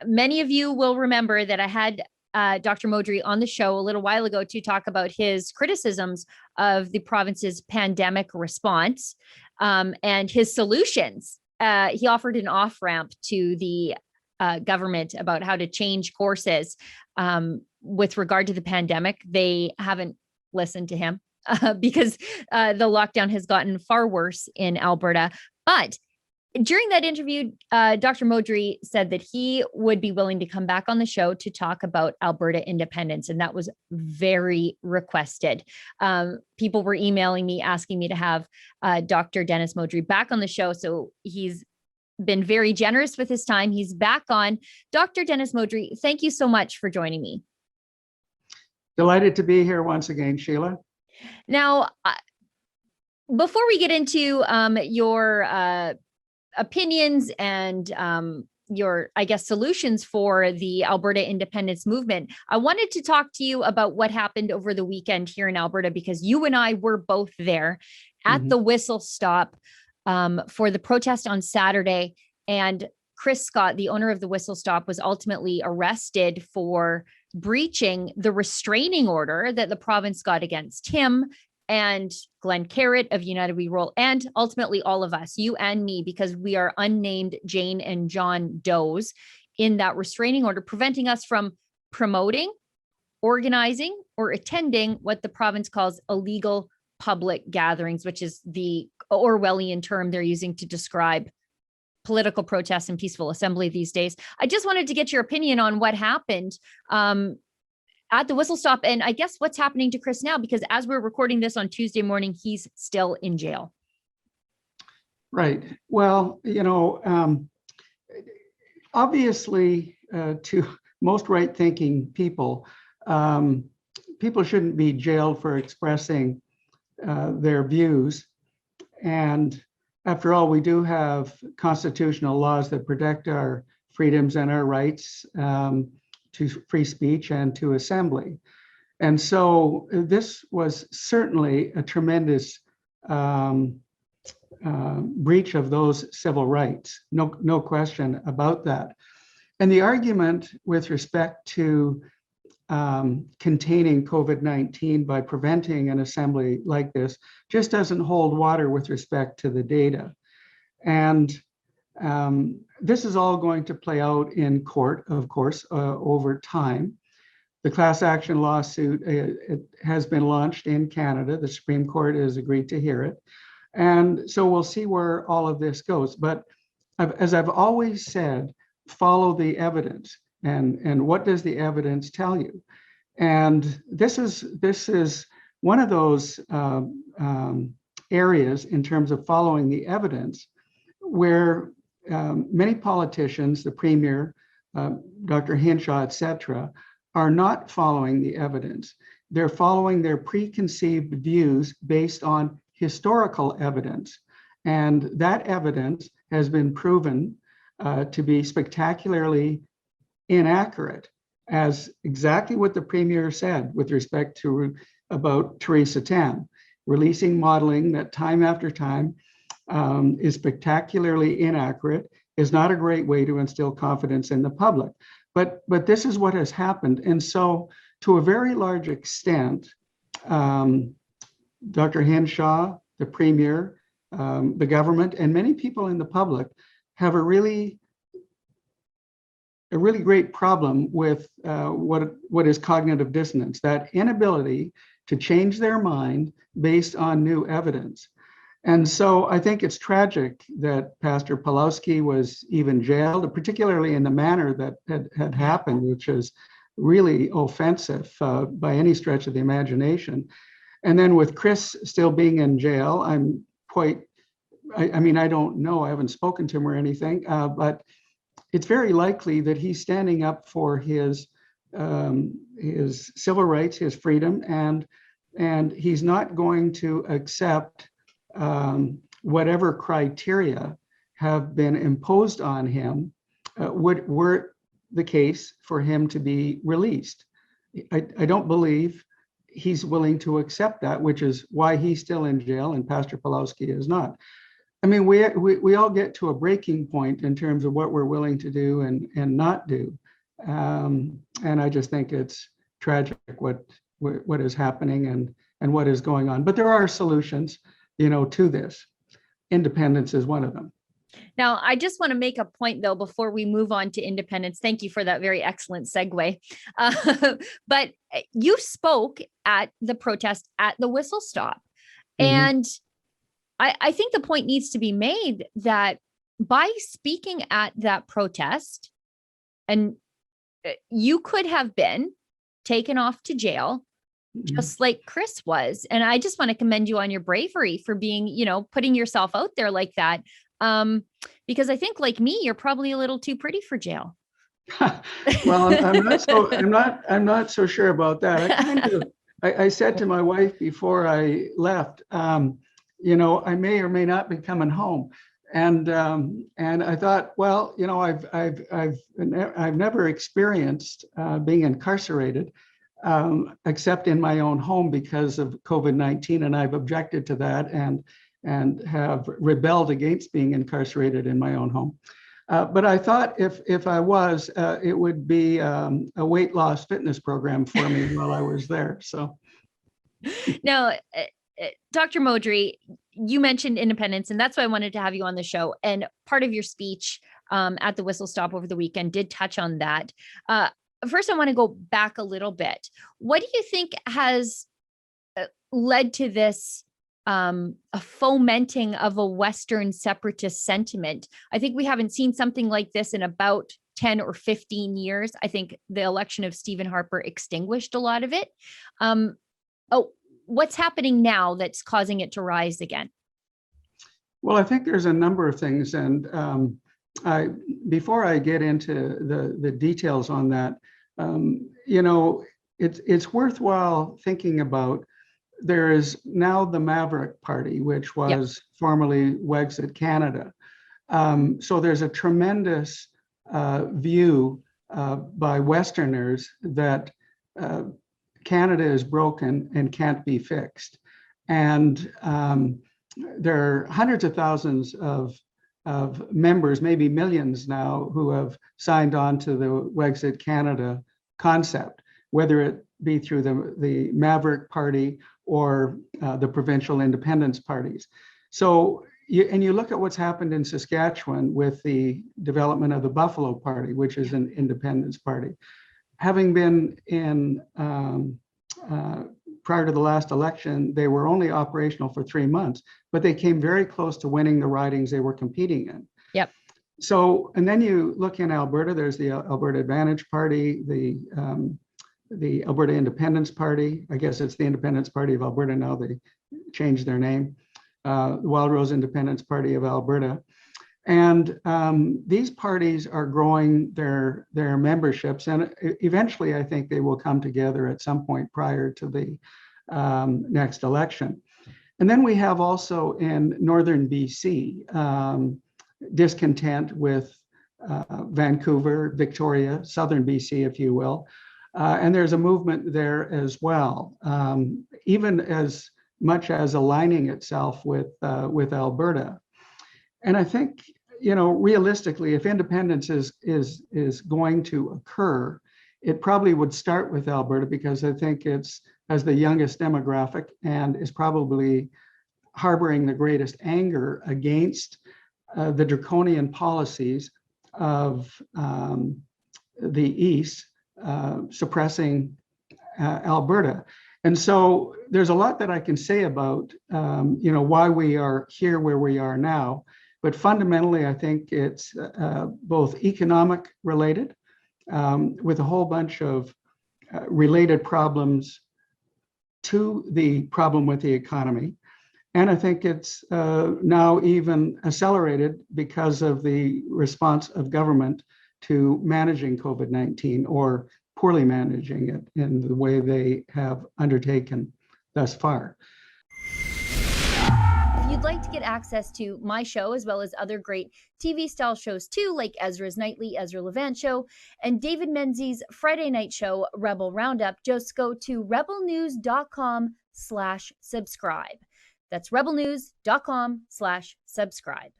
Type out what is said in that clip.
Many of you will remember that I had Dr. Modry on the show a little while ago to talk about his criticisms of the province's pandemic response and his solutions. He offered an off-ramp to the government about how to change courses with regard to the pandemic. They haven't listened to him because the lockdown has gotten far worse in Alberta. But during that interview, Dr. Modry said that he would be willing to come back on the show to talk about Alberta independence. And that was very requested. People were emailing me, asking me to have Dr. Dennis Modry back on the show. So he's been very generous with his time. He's back on. Dr. Dennis Modry, thank you so much for joining me. Delighted to be here once again, Sheila. Now, before we get into your opinions and your, I guess, solutions for the Alberta independence movement, I wanted to talk to you about what happened over the weekend here in Alberta, because you and I were both there at the whistle stop for the protest on Saturday. And Chris Scott, the owner of the whistle stop, was ultimately arrested for breaching the restraining order that the province got against him and Glenn Carrott of United We Roll, and ultimately all of us, you and me, because we are unnamed Jane and John Does in that restraining order, preventing us from promoting, organizing, or attending what the province calls illegal public gatherings, which is the Orwellian term they're using to describe political protests and peaceful assembly these days. I just wanted to get your opinion on what happened at the whistle stop, and I guess what's happening to Chris now, because as we're recording this on Tuesday morning, he's still in jail. Right. Well, you know, obviously, to most right-thinking people, people shouldn't be jailed for expressing their views. And after all, we do have constitutional laws that protect our freedoms and our rights to free speech and to assembly. And so this was certainly a tremendous breach of those civil rights, no question about that. And the argument with respect to containing COVID-19 by preventing an assembly like this just doesn't hold water with respect to the data. And this is all going to play out in court, of course, over time. The class action lawsuit it has been launched in Canada. The Supreme Court has agreed to hear it. And so we'll see where all of this goes. But as I've always said, follow the evidence. And what does the evidence tell you? And this is one of those areas in terms of following the evidence where many politicians, the Premier, Dr. Hinshaw, et cetera, are not following the evidence. They're following their preconceived views based on historical evidence. And that evidence has been proven to be spectacularly inaccurate, as exactly what the Premier said with respect to about Theresa Tam, releasing modeling that time after time is spectacularly inaccurate, is not a great way to instill confidence in the public. But this is what has happened. And so to a very large extent, Dr. Hinshaw, the Premier, the government, and many people in the public have a really great problem with what is cognitive dissonance, that inability to change their mind based on new evidence. And so I think it's tragic that Pastor Pawlowski was even jailed, particularly in the manner that had happened, which is really offensive by any stretch of the imagination. And then with Chris still being in jail, I'm quite, I mean, I don't know, I haven't spoken to him or anything, but it's very likely that he's standing up for his civil rights, his freedom, and he's not going to accept whatever criteria have been imposed on him were the case for him to be released. I don't believe he's willing to accept that, which is why he's still in jail and Pastor Pawlowski is not. I mean, we all get to a breaking point in terms of what we're willing to do and not do. And I just think it's tragic what is happening and what is going on. But there are solutions, to this. Independence is one of them. Now, I just want to make a point, though, before we move on to independence. Thank you for that very excellent segue. But you spoke at the protest at the Whistle Stop. And I think the point needs to be made that by speaking at that protest, and you could have been taken off to jail, just like Chris was. And I just want to commend you on your bravery for being, putting yourself out there like that. Because I think, like me, you're probably a little too pretty for jail. Well, I'm not so sure about that. I said to my wife before I left, I may or may not be coming home. And I thought, well, I've never experienced being incarcerated, except in my own home because of COVID-19, and I've objected to that and have rebelled against being incarcerated in my own home. But I thought if I was, it would be a weight loss fitness program for me while I was there. So now, Dr. Modry, you mentioned independence, and that's why I wanted to have you on the show. And part of your speech at the Whistle Stop over the weekend did touch on that. First, I want to go back a little bit. What do you think has led to this a fomenting of a Western separatist sentiment? I think we haven't seen something like this in about 10 or 15 years. I think the election of Stephen Harper extinguished a lot of it. What's happening now that's causing it to rise again? Well, I think there's a number of things. And before I get into the details on that, it's worthwhile thinking about. There is now the Maverick Party, which was formerly Wexit Canada. So there's a tremendous view by Westerners that Canada is broken and can't be fixed. And there are hundreds of thousands of members, maybe millions now, who have signed on to the Wexit Canada concept, whether it be through the Maverick Party or the provincial independence parties. So, you look at what's happened in Saskatchewan with the development of the Buffalo Party, which is an independence party. Having been in, prior to the last election, they were only operational for 3 months, but they came very close to winning the ridings they were competing in. Yep. So, and then you look in Alberta, there's the Alberta Advantage Party, the Alberta Independence Party. I guess it's the Independence Party of Alberta now. They changed their name. The Wild Rose Independence Party of Alberta. And these parties are growing their memberships. And eventually, I think they will come together at some point prior to the next election. And then we have also in Northern BC, discontent with Vancouver, Victoria, Southern BC, if you will. And there's a movement there as well, even as much as aligning itself with Alberta. And I think, realistically, if independence is going to occur, it probably would start with Alberta, because I think it's has the youngest demographic and is probably harboring the greatest anger against the draconian policies of the East, suppressing Alberta. And so there's a lot that I can say about, why we are here where we are now. But fundamentally, I think it's both economic related, with a whole bunch of related problems to the problem with the economy. And I think it's now even accelerated because of the response of government to managing COVID-19, or poorly managing it in the way they have undertaken thus far. If you'd like to get access to my show, as well as other great TV style shows too, like Ezra's Nightly, Ezra Levant Show, and David Menzies' Friday night show, Rebel Roundup, just go to rebelnews.com/subscribe. That's rebelnews.com/subscribe.